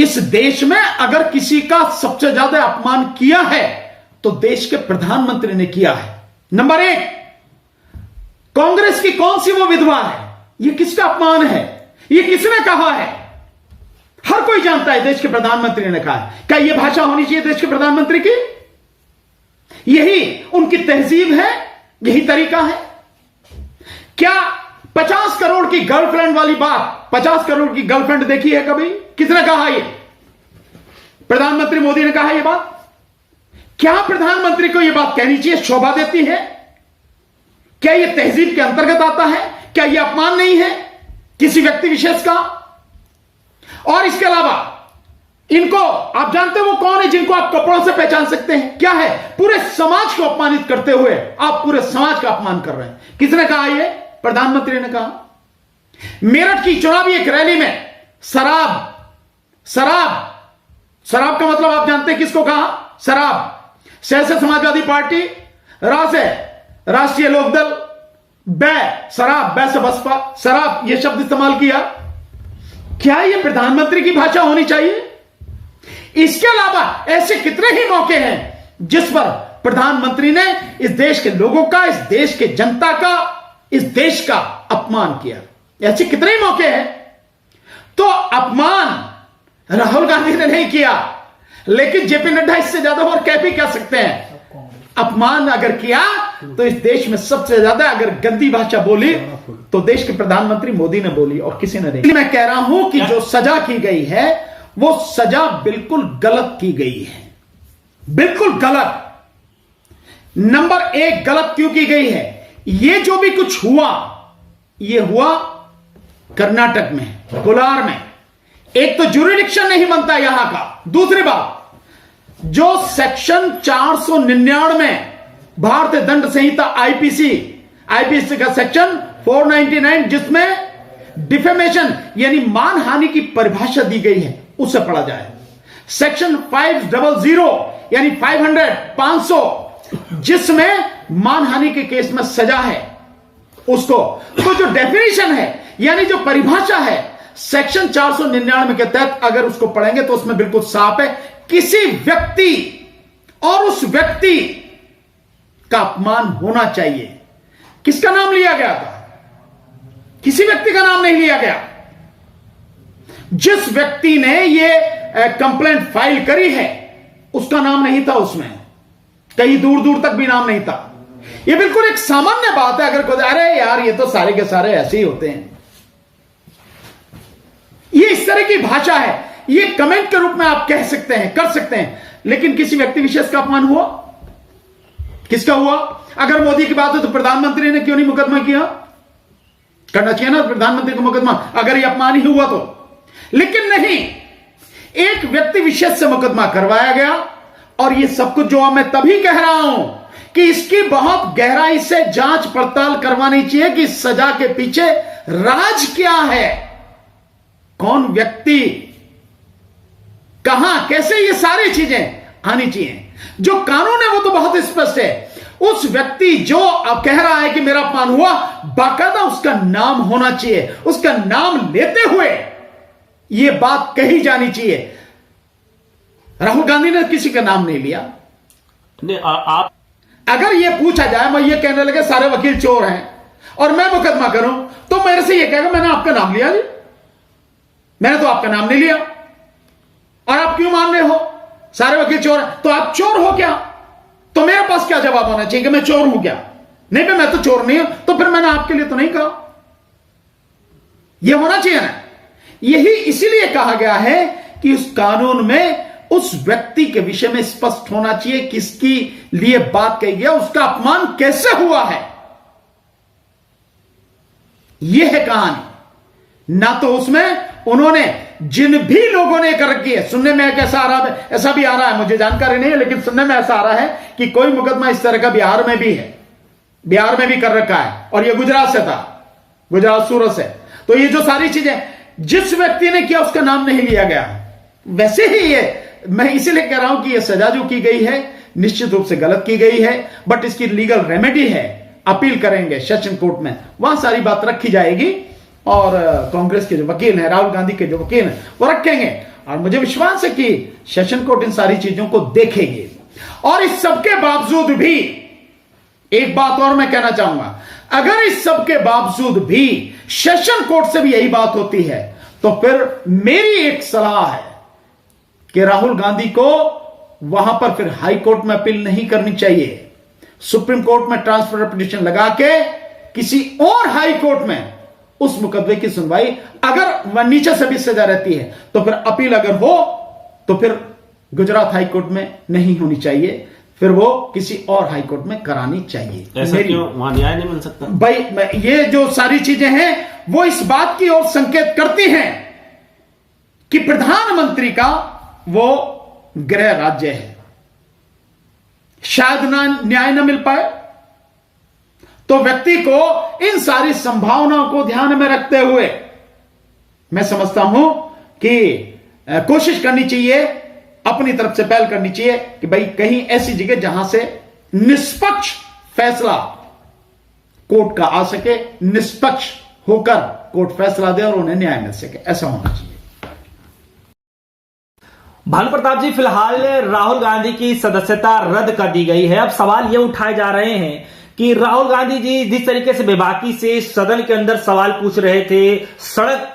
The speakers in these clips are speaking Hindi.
इस देश में अगर किसी का सबसे ज्यादा अपमान किया है तो देश के प्रधानमंत्री ने किया है। नंबर एक, कांग्रेस की कौन सी वो विधवा है, यह किसका अपमान है, यह किसने कहा है? हर कोई जानता है देश के प्रधानमंत्री ने कहा है। क्या यह भाषा होनी चाहिए देश के प्रधानमंत्री की? यही उनकी तहजीब है, यही तरीका है? क्या 50 करोड़ की गर्लफ्रेंड वाली बात, 50 करोड़ की गर्लफ्रेंड देखी है कभी? किसने कहा? ये प्रधानमंत्री मोदी ने कहा यह बात? क्या प्रधानमंत्री को यह बात कहनी चाहिए शोभा देती है? क्या यह तहजीब के अंतर्गत आता है? क्या यह अपमान नहीं है किसी व्यक्ति विशेष का? और इसके अलावा इनको आप जानते हो वो कौन है जिनको आप कपड़ों से पहचान सकते हैं? क्या है? पूरे समाज को अपमानित करते हुए आप पूरे समाज का अपमान कर रहे हैं। किसने कहा? यह प्रधानमंत्री ने कहा। मेरठ की चुनावी एक रैली में शराब का मतलब आप जानते हैं किसको कहा? शराब। से समाजवादी पार्टी, रा से राष्ट्रीय लोकदल, शराब, से बसपा, शराब, यह शब्द इस्तेमाल किया। क्या यह प्रधानमंत्री की भाषा होनी चाहिए? इसके अलावा ऐसे कितने ही मौके हैं जिस पर प्रधानमंत्री ने इस देश के लोगों का, इस देश के जनता का, इस देश का अपमान किया। ऐसे कितने ही मौके हैं। तो अपमान राहुल गांधी ने नहीं किया, लेकिन जेपी नड्डा इससे ज्यादा और क्या भी कह सकते हैं। अपमान अगर किया तो इस देश में सबसे ज्यादा अगर गंदी भाषा बोली तो देश के प्रधानमंत्री मोदी ने बोली और किसी ने नहीं। मैं कह रहा हूं कि जो सजा की गई है वो सजा बिल्कुल गलत की गई है, बिल्कुल गलत। नंबर एक, गलत क्यों की गई है? ये जो भी कुछ हुआ, ये हुआ कर्नाटक में, कोलार में। एक तो ज्यूरिडिक्शन नहीं बनता यहां का। दूसरी बात, जो सेक्शन 499 भारतीय दंड संहिता आईपीसी का सेक्शन 499 जिसमें डिफेमेशन यानी मानहानि की परिभाषा दी गई है, उसे पढ़ा जाए। सेक्शन 500 यानी 500 जिसमें मानहानि के केस में सजा है उसको। तो जो डेफिनेशन है यानी जो परिभाषा है सेक्शन 499 के तहत अगर उसको पढ़ेंगे तो उसमें बिल्कुल साफ है, किसी व्यक्ति और उस व्यक्ति का अपमान होना चाहिए। किसका नाम लिया गया था? किसी व्यक्ति का नाम नहीं लिया गया। जिस व्यक्ति ने यह कंप्लेंट फाइल करी है उसका नाम नहीं था उसमें, कहीं दूर दूर तक भी नाम नहीं था। यह बिल्कुल एक सामान्य बात है। अगर कोई अरे यार ये तो सारे के सारे ऐसे ही होते हैं, ये इस तरह की भाषा है, ये कमेंट के रूप में आप कह सकते हैं, कर सकते हैं, लेकिन किसी व्यक्ति विशेष का अपमान हुआ? किसका हुआ? अगर मोदी की बात है तो प्रधानमंत्री ने क्यों नहीं मुकदमा किया? करना चाहिए ना प्रधानमंत्री को मुकदमा अगर यह अपमान ही हुआ तो। लेकिन नहीं, एक व्यक्ति विशेष से मुकदमा करवाया गया। और यह सब कुछ जो मैं तभी कह रहा हूं कि इसकी बहुत गहराई से जांच पड़ताल करवानी चाहिए कि सजा के पीछे राज क्या है, कौन व्यक्ति, कहां, कैसे, ये सारी चीजें आनी चाहिए। जो कानून है वो तो बहुत स्पष्ट है। उस व्यक्ति जो अब कह रहा है कि मेरा अपमान हुआ, बाकायदा उसका नाम होना चाहिए, उसका नाम लेते हुए यह बात कही जानी चाहिए। राहुल गांधी ने किसी का नाम नहीं लिया। आप अगर यह पूछा जाए, मैं ये कहने लगे सारे वकील चोर हैं और मैं मुकदमा करूं, तो मेरे से यह कहेगा मैंने आपका नाम लिया जी, मैंने तो आपका नाम नहीं लिया और आप क्यों मान रहे हो सारे वकील चोर हैं? तो आप चोर हो क्या? तो मेरे पास क्या जवाब होना चाहिए कि मैं चोर हूं क्या? नहीं भाई मैं तो चोर नहीं हूं, तो फिर मैंने आपके लिए तो नहीं कहा। यह होना चाहिए ना। यही इसीलिए कहा गया है कि उस कानून में उस व्यक्ति के विषय में स्पष्ट होना चाहिए किसकी लिए बात कही गई, उसका अपमान कैसे हुआ है। यह है कहानी। ना तो उसमें उन्होंने जिन भी लोगों ने कर रखी है, सुनने में ऐसा भी आ रहा है, मुझे जानकारी नहीं है, लेकिन सुनने में ऐसा आ रहा है कि कोई मुकदमा इस तरह का बिहार में भी है, बिहार में भी कर रखा है और यह गुजरात से था, गुजरात सूरत से। तो ये जो सारी चीजें जिस व्यक्ति ने किया उसका नाम नहीं लिया गया। वैसे ही ये मैं इसीलिए कह रहा हूं कि यह सजा जो की गई है निश्चित रूप से गलत की गई है, बट इसकी लीगल रेमेडी है, अपील करेंगे सेशन कोर्ट में, वहां सारी बात रखी जाएगी और कांग्रेस के जो वकील हैं, राहुल गांधी के जो वकील हैं, वो रखेंगे और मुझे विश्वास है कि सेशन कोर्ट इन सारी चीजों को देखेगी। और इस सबके बावजूद भी एक बात और मैं कहना चाहूंगा, अगर इस सबके बावजूद भी सेशन कोर्ट से भी यही बात होती है तो फिर मेरी एक सलाह है कि राहुल गांधी को वहां पर फिर हाई कोर्ट में अपील नहीं करनी चाहिए, सुप्रीम कोर्ट में ट्रांसफर पिटीशन लगा के किसी और हाई कोर्ट में उस मुकदमे की सुनवाई, अगर वह नीचे से भी सजा रहती है तो फिर अपील अगर हो तो फिर गुजरात हाई कोर्ट में नहीं होनी चाहिए, फिर वो किसी और हाई कोर्ट में करानी चाहिए। ऐसा क्यों? वहां न्याय नहीं मिल सकता? भाई ये जो सारी चीजें हैं वो इस बात की ओर संकेत करती हैं कि प्रधानमंत्री का वो गृह राज्य है, शायद न्याय न मिल पाए, तो व्यक्ति को इन सारी संभावनाओं को ध्यान में रखते हुए मैं समझता हूं कि कोशिश करनी चाहिए, अपनी तरफ से पहल करनी चाहिए कि भाई कहीं ऐसी जगह जहां से निष्पक्ष फैसला कोर्ट का आ सके, निष्पक्ष होकर कोर्ट फैसला दे और उन्हें न्याय मिल सके, ऐसा होना चाहिए। भानु प्रताप जी, फिलहाल राहुल गांधी की सदस्यता रद्द कर दी गई है। अब सवाल ये उठाए जा रहे हैं कि राहुल गांधी जी जिस तरीके से बेबाकी से सदन के अंदर सवाल पूछ रहे थे, सड़क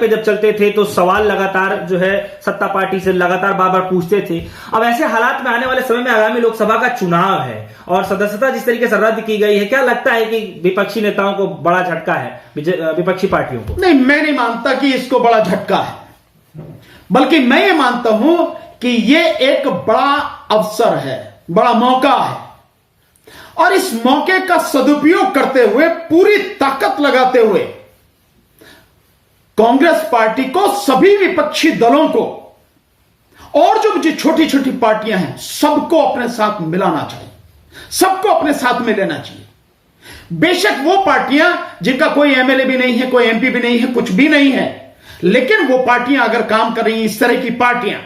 पे जब चलते थे तो सवाल लगातार जो है सत्ता पार्टी से लगातार बार बार पूछते थे। अब ऐसे हालात में आने वाले समय में आगामी लोकसभा का चुनाव है और सदस्यता जिस तरीके से रद्द की गई है, क्या लगता है कि विपक्षी नेताओं को बड़ा झटका है, विपक्षी पार्टियों को? नहीं, मैं नहीं मानता कि इसको बड़ा झटका है, बल्कि मैं ये मानता हूं कि ये एक बड़ा अवसर है, बड़ा मौका है, और इस मौके का सदुपयोग करते हुए, पूरी ताकत लगाते हुए कांग्रेस पार्टी को, सभी विपक्षी दलों को और जो छोटी छोटी पार्टियां हैं सबको अपने साथ मिलाना चाहिए, सबको अपने साथ में लेना चाहिए। बेशक वो पार्टियां जिनका कोई एमएलए भी नहीं है, कोई एमपी भी नहीं है, कुछ भी नहीं है, लेकिन वो पार्टियां अगर काम कर रही हैं, इस तरह की पार्टियां,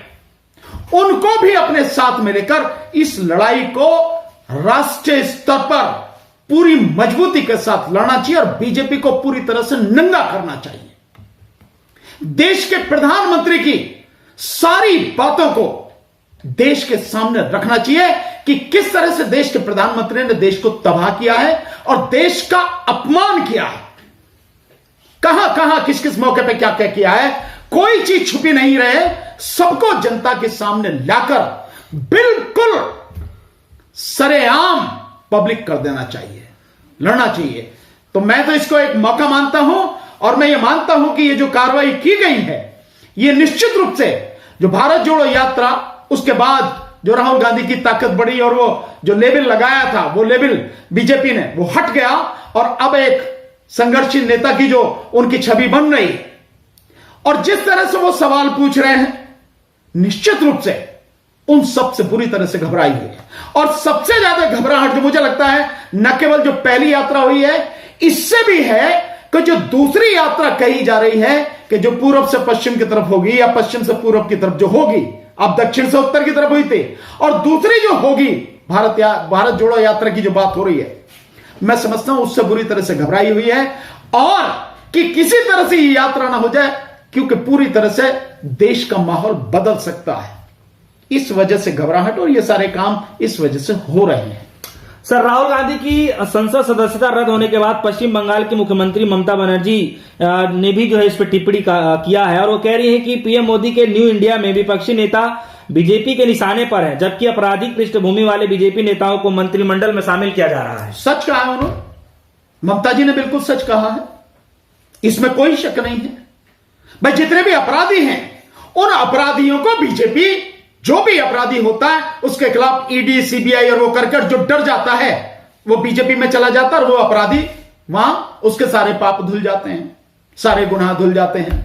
उनको भी अपने साथ में लेकर इस लड़ाई को राष्ट्रीय स्तर पर पूरी मजबूती के साथ लड़ना चाहिए और बीजेपी को पूरी तरह से नंगा करना चाहिए। देश के प्रधानमंत्री की सारी बातों को देश के सामने रखना चाहिए कि किस तरह से देश के प्रधानमंत्री ने देश को तबाह किया है और देश का अपमान किया है, कहां कहां किस किस मौके पे क्या क्या किया है, कोई चीज छुपी नहीं रहे, सबको जनता के सामने लाकर बिल्कुल सरेआम पब्लिक कर देना चाहिए, लड़ना चाहिए। तो मैं तो इसको एक मौका मानता हूं और मैं ये मानता हूं कि ये जो कार्रवाई की गई है, ये निश्चित रूप से जो भारत जोड़ो यात्रा, उसके बाद जो राहुल गांधी की ताकत बढ़ी और वो जो लेबल लगाया था, वो लेबल बीजेपी ने वो हट गया और अब एक संघर्षशील नेता की जो उनकी छवि बन रही है, और जिस तरह से वो सवाल पूछ रहे हैं, निश्चित रूप से उन सबसे बुरी तरह से घबराई हुई है। और सबसे ज्यादा घबराहट जो मुझे लगता है, न केवल जो पहली यात्रा हुई है, इससे भी है कि जो दूसरी यात्रा कही जा रही है कि जो पूर्व से पश्चिम की तरफ होगी या पश्चिम से पूर्व की तरफ जो होगी, अब दक्षिण से उत्तर की तरफ हुई थी, और दूसरी जो होगी भारत जोड़ो यात्रा की जो बात हो रही है, मैं समझता हूं उससे बुरी तरह से घबराई हुई है, और कि किसी तरह से ये यात्रा ना हो जाए, क्योंकि पूरी तरह से देश का माहौल बदल सकता है। इस वजह से घबराहट और ये सारे काम इस वजह से हो रहे हैं। सर, राहुल गांधी की संसद सदस्यता रद्द होने के बाद पश्चिम बंगाल की मुख्यमंत्री ममता बनर्जी ने भी जो है इस पर टिप्पणी किया है और वो कह रही है कि पीएम मोदी के न्यू इंडिया में विपक्षी नेता बीजेपी के निशाने पर है, जबकि आपराधिक पृष्ठभूमि वाले बीजेपी नेताओं को मंत्रिमंडल में शामिल किया जा रहा है। सच कहा है उन्होंने, ममता जी ने बिल्कुल सच कहा है, इसमें कोई शक नहीं है। भाई जितने भी अपराधी हैं, उन अपराधियों को बीजेपी, जो भी अपराधी होता है उसके खिलाफ ईडी, सीबीआई और वो करकर जो डर जाता है वो बीजेपी में चला जाता है और वो अपराधी वहां उसके सारे पाप धुल जाते हैं, सारे गुनाह धुल जाते हैं।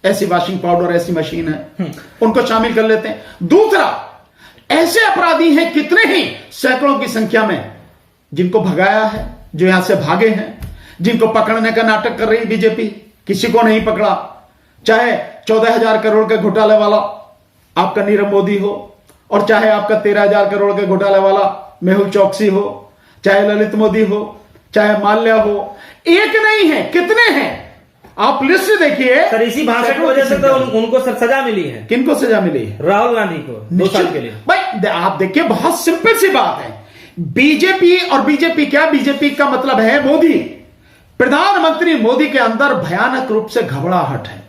ऐसी वॉशिंग पाउडर, ऐसी मशीन है, उनको शामिल कर लेते हैं। दूसरा, ऐसे अपराधी हैं कितने ही, सैकड़ों की संख्या में, जिनको भगाया है, जो यहां से भागे हैं, जिनको पकड़ने का नाटक कर रही बीजेपी, किसी को नहीं पकड़ा। चाहे 14,000 करोड़ के घोटाले वाला आपका नीरव मोदी हो, और चाहे आपका 13,000 करोड़ के घोटाले वाला मेहुल चौकसी हो, चाहे ललित मोदी हो, चाहे माल्या हो, एक नहीं है, कितने हैं। आप लिस्ट देखिए सर इसी भाषण की वजह से तो उनको सर सजा मिली है। किनको सजा मिली है? राहुल गांधी को 2 साल के लिए। भाई आप देखिए, बहुत सिंपल सी बात है। बीजेपी और बीजेपी क्या, बीजेपी का मतलब है मोदी। प्रधानमंत्री मोदी के अंदर भयानक रूप से घबराहट है,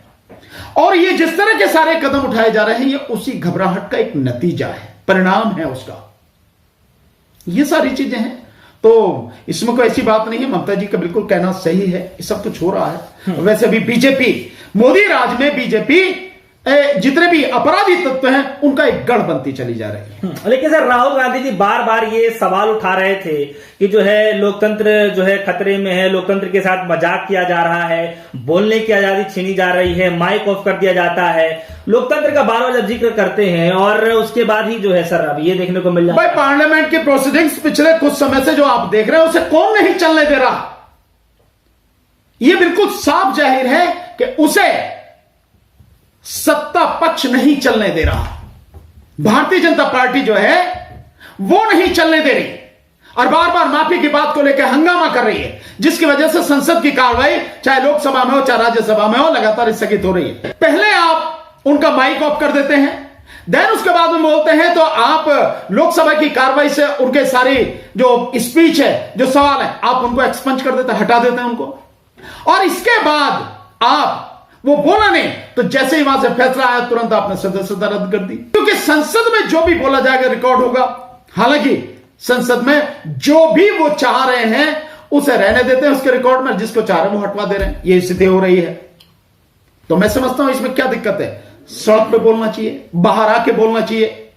और ये जिस तरह के सारे कदम उठाए जा रहे हैं, ये उसी घबराहट का एक नतीजा है, परिणाम है उसका। ये सारी चीजें हैं, तो इसमें कोई ऐसी बात नहीं है। ममता जी का बिल्कुल कहना सही है, ये सब कुछ हो रहा है। वैसे भी बीजेपी, मोदी राज में बीजेपी जितने भी अपराधी तत्व हैं, उनका एक गढ़ बनती चली जा रही है। लेकिन सर राहुल गांधी जी बार बार ये सवाल उठा रहे थे कि जो है लोकतंत्र जो है खतरे में है, लोकतंत्र के साथ मजाक किया जा रहा है, बोलने की आजादी छीनी जा रही है, माइक ऑफ कर दिया जाता है, लोकतंत्र का बार बार जब जिक्र करते हैं, और उसके बाद ही जो है सर अब ये देखने को मिल जाता है। भाई पार्लियामेंट की प्रोसीडिंग्स पिछले कुछ समय से जो आप देख रहे हैं, उसे कौन नहीं चलने दे रहा? यह बिल्कुल साफ जाहिर है कि उसे सत्ता पक्ष नहीं चलने दे रहा। भारतीय जनता पार्टी जो है वो नहीं चलने दे रही, और बार बार माफी की बात को लेकर हंगामा कर रही है, जिसकी वजह से संसद की कार्रवाई चाहे लोकसभा में हो चाहे राज्यसभा में हो, लगातार स्थगित हो रही है। पहले आप उनका माइक ऑफ कर देते हैं, देन उसके बाद में बोलते हैं, तो आप लोकसभा की कार्रवाई से उनके सारी जो स्पीच है, जो सवाल है, आप उनको एक्सपंज कर देते हैं, हटा देते हैं उनको, और इसके बाद आप वो बोला नहीं तो जैसे ही वहां से फैसला आया तुरंत आपने सदस्यता रद्द कर दी, क्योंकि संसद में जो भी बोला जाएगा रिकॉर्ड होगा। हालांकि संसद में जो भी वो चाह रहे हैं उसे रहने देते हैं उसके रिकॉर्ड में, जिसको चाह रहे हैं वो हटवा दे रहे हैं। ये स्थिति हो रही है, तो मैं समझता हूं इसमें क्या दिक्कत है। सड़क पे बोलना चाहिए, बाहर आके बोलना चाहिए।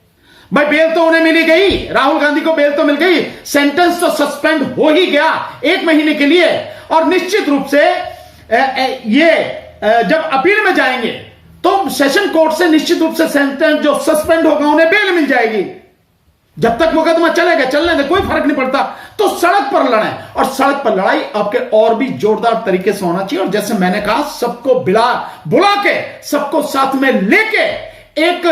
भाई बेल तो उन्हें मिली गई, राहुल गांधी को बेल तो मिल गई, सेंटेंस तो सस्पेंड हो ही गया 1 महीने के लिए, और निश्चित रूप से ये जब अपील में जाएंगे तो सेशन कोर्ट से निश्चित रूप से सेंटेंस जो सस्पेंड होगा उन्हें बेल मिल जाएगी। जब तक मुकदमा चलेगा चलने दे, कोई फर्क नहीं पड़ता। तो सड़क पर लड़ें, और सड़क पर लड़ाई आपके और भी जोरदार तरीके से होना चाहिए, और जैसे मैंने कहा सबको बुला के, सबको साथ में लेके, एक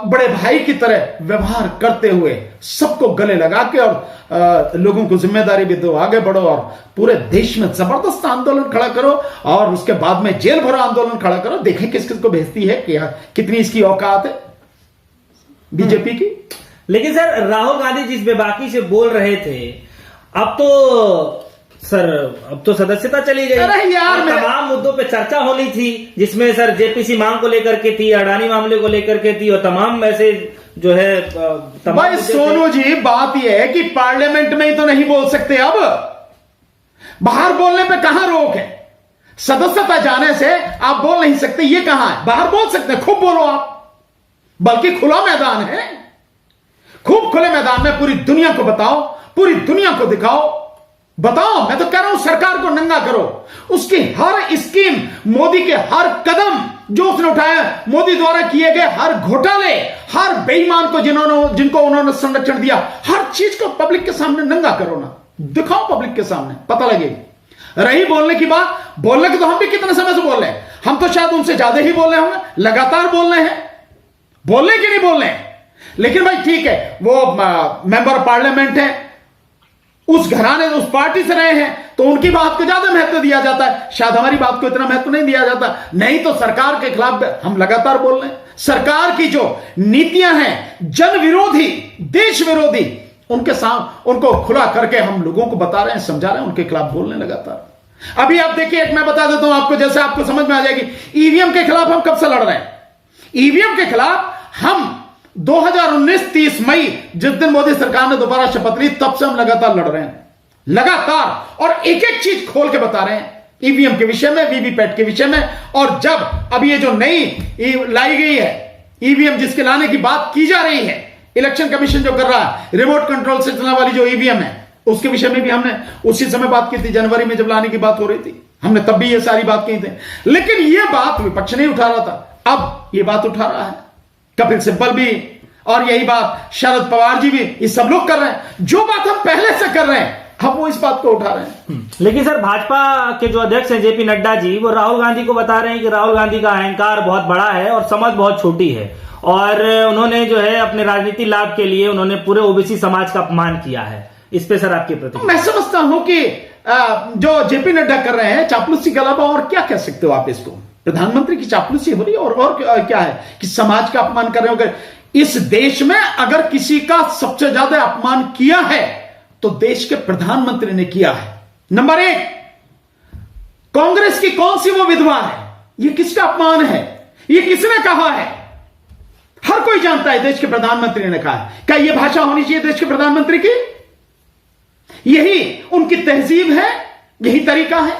बड़े भाई की तरह व्यवहार करते हुए, सबको गले लगा के, और लोगों को जिम्मेदारी भी दो, आगे बढ़ो, और पूरे देश में जबरदस्त आंदोलन खड़ा करो, और उसके बाद में जेल भरो आंदोलन खड़ा करो। देखें किस किस को भेजती है, कितनी इसकी औकात है बीजेपी की। लेकिन सर राहुल गांधी जिस बेबाकी से बोल रहे थे, अब तो सदस्यता चली गई। अरे यार, तमाम मुद्दों पे चर्चा होनी थी, जिसमें सर जेपीसी मांग को लेकर के थी, अडानी मामले को लेकर के थी, और तमाम ऐसे जो है भाई सोनू जी, बात यह है कि पार्लियामेंट में ही तो नहीं बोल सकते, अब बाहर बोलने पे कहां रोक है? सदस्यता जाने से आप बोल नहीं सकते, ये कहां है? बाहर बोल सकते हैं, खूब बोलो आप, बल्कि खुला मैदान है, खूब खुले मैदान में पूरी दुनिया को बताओ, पूरी दुनिया को दिखाओ, बताओ। मैं तो कह रहा हूं सरकार को नंगा करो, उसकी हर स्कीम, मोदी के हर कदम जो उसने उठाया, मोदी द्वारा किए गए हर घोटाले, हर बेईमान को जिनको उन्होंने संरक्षण दिया, हर चीज को पब्लिक के सामने नंगा करो ना, दिखाओ पब्लिक के सामने, पता लगेगी। रही बोलने की बात, बोलने की तो हम भी कितने समय से बोल रहे हैं, हम तो शायद उनसे ज्यादा ही बोल रहे होंगे, लगातार बोल रहे हैं, बोलने की नहीं बोल रहे हैं। लेकिन भाई ठीक है, वो मेंबर पार्लियामेंट है, उस घराने उस पार्टी से रहे हैं, तो उनकी बात को ज्यादा महत्व दिया जाता है, शायद हमारी बात को इतना महत्व नहीं दिया जाता। नहीं तो सरकार के खिलाफ हम लगातार बोल रहे हैं। सरकार की जो नीतियां हैं जन विरोधी, देश विरोधी, उनको खुला करके हम लोगों को बता रहे हैं, समझा रहे हैं, उनके खिलाफ बोल रहे हैं लगातार। अभी आप देखिए, एक मैं बता देता हूं आपको, जैसे आपको समझ में आ जाएगी। ईवीएम के खिलाफ हम कब से लड़ रहे हैं? ईवीएम के खिलाफ हम 2019 30 मई, जिस दिन मोदी सरकार ने दोबारा शपथ ली, तब से हम लगातार लड़ रहे हैं, लगातार, और एक एक चीज खोल के बता रहे हैं ईवीएम के विषय में, वीवीपैट के विषय में। और जब अब ये जो नई लाई गई है ईवीएम, जिसके लाने की बात की जा रही है, इलेक्शन कमीशन जो कर रहा है, रिमोट कंट्रोल से चलने वाली जो ईवीएम है, उसके विषय में भी हमने उसी समय बात की थी, जनवरी में जब लाने की बात हो रही थी, हमने तब भी ये सारी बात की थी। लेकिन ये बात विपक्ष नहीं उठा रहा था, अब ये बात उठा रहा है कपिल सिब्बल भी, और यही बात शरद पवार जी भी, ये सब लोग कर रहे हैं। जो बात हम पहले से कर रहे हैं, हम वो इस बात को उठा रहे हैं। लेकिन सर भाजपा के जो अध्यक्ष हैं जेपी नड्डा जी, वो राहुल गांधी को बता रहे हैं कि राहुल गांधी का अहंकार बहुत बड़ा है और समझ बहुत छोटी है, और उन्होंने जो है अपने राजनीति लाभ के लिए उन्होंने पूरे ओबीसी समाज का अपमान किया है। इस पे सर आपकी प्रतिक्रिया? मैं समझता हूं कि जो जेपी नड्डा कर रहे हैं, चापलूसी के अलावा और क्या कह सकते हो आप इसको? प्रधानमंत्री की चापलूसी हो रही है और क्या है कि समाज का अपमान कर रहे हो। इस देश में अगर किसी का सबसे ज्यादा अपमान किया है तो देश के प्रधानमंत्री ने किया है। नंबर 1, कांग्रेस की कौन सी वो विधवा है? ये किसका अपमान है? ये किसने कहा है? हर कोई जानता है, देश के प्रधानमंत्री ने कहा है। क्या यह भाषा होनी चाहिए देश के प्रधानमंत्री की? यही उनकी तहजीब है, यही तरीका है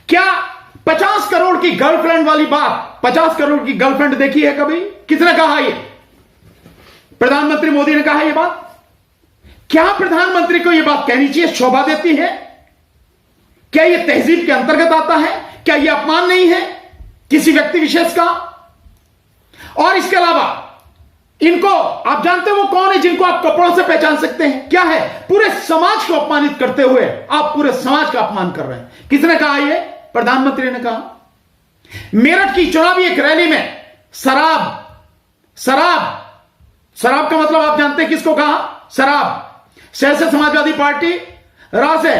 क्या? 50 करोड़ की गर्लफ्रेंड वाली बात, 50 करोड़ की गर्लफ्रेंड देखी है कभी? किसने कहा? ये प्रधानमंत्री मोदी ने कहा यह बात? क्या प्रधानमंत्री को यह बात कहनी चाहिए शोभा देती है? क्या यह तहजीब के अंतर्गत आता है? क्या यह अपमान नहीं है किसी व्यक्ति विशेष का? और इसके अलावा इनको आप जानते हो वो कौन है जिनको आप कपड़ों से पहचान सकते हैं? क्या है? पूरे समाज को अपमानित करते हुए आप पूरे समाज का अपमान कर रहे हैं। किसने कहा? यह प्रधानमंत्री ने कहा। मेरठ की चुनावी एक रैली में शराब का मतलब आप जानते हैं किसको कहा? शराब। से समाजवादी पार्टी, रा से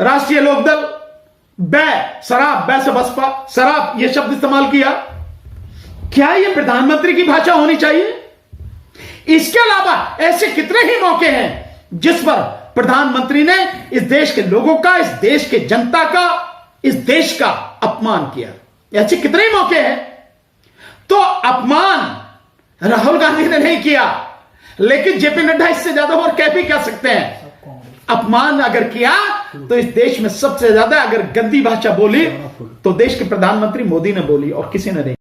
राष्ट्रीय लोकदल, बै शराब, बै से बसपा, शराब यह शब्द इस्तेमाल किया। क्या यह प्रधानमंत्री की भाषा होनी चाहिए? इसके अलावा ऐसे कितने ही मौके हैं जिस पर प्रधानमंत्री ने इस देश के लोगों का, इस देश के जनता का, इस देश का अपमान किया। ऐसे कितने ही मौके हैं। तो अपमान राहुल गांधी ने नहीं किया, लेकिन जेपी नड्डा इससे ज्यादा और क्या भी कह सकते हैं। अपमान अगर किया तो इस देश में सबसे ज्यादा अगर गंदी भाषा बोली तो देश के प्रधानमंत्री मोदी ने बोली और किसी ने नहीं।